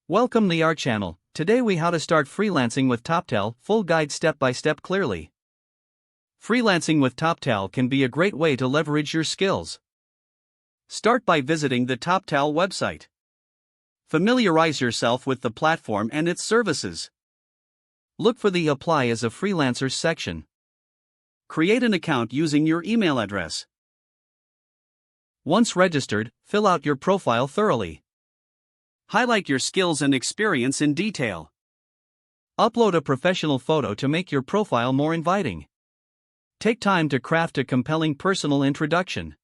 Welcome to our channel. Today we how to start freelancing with Toptal, full guide step by step clearly. Freelancing with Toptal can be a great way to leverage your skills. Start by visiting the Toptal website. Familiarize yourself with the platform and its services. Look for the Apply as a Freelancer section. Create an account using your email address. Once registered, fill out your profile thoroughly. Highlight your skills and experience in detail. Upload a professional photo to make your profile more inviting. Take time to craft a compelling personal introduction.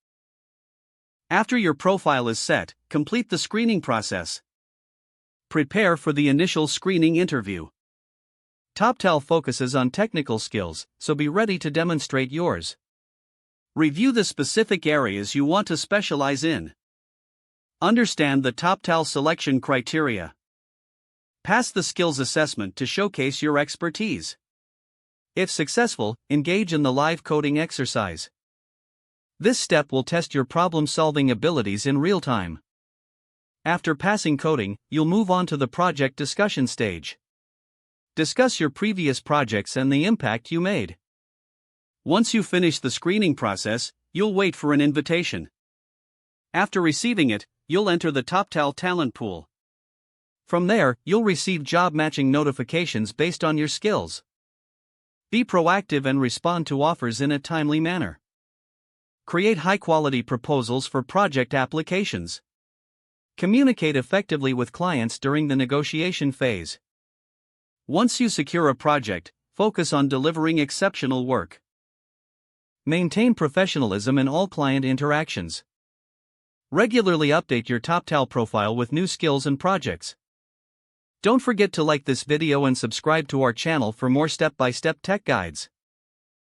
After your profile is set, complete the screening process. Prepare for the initial screening interview. Toptal focuses on technical skills, so be ready to demonstrate yours. Review the specific areas you want to specialize in. Understand the Toptal selection criteria. Pass the skills assessment to showcase your expertise. If successful, engage in the live coding exercise. This step will test your problem-solving abilities in real time. After passing coding, you'll move on to the project discussion stage. Discuss your previous projects and the impact you made. Once you finish the screening process, you'll wait for an invitation. After receiving it, you'll enter the Toptal talent pool. From there, you'll receive job matching notifications based on your skills. Be proactive and respond to offers in a timely manner. Create high-quality proposals for project applications. Communicate effectively with clients during the negotiation phase. Once you secure a project, focus on delivering exceptional work. Maintain professionalism in all client interactions. Regularly update your Toptal profile with new skills and projects. Don't forget to like this video and subscribe to our channel for more step-by-step tech guides.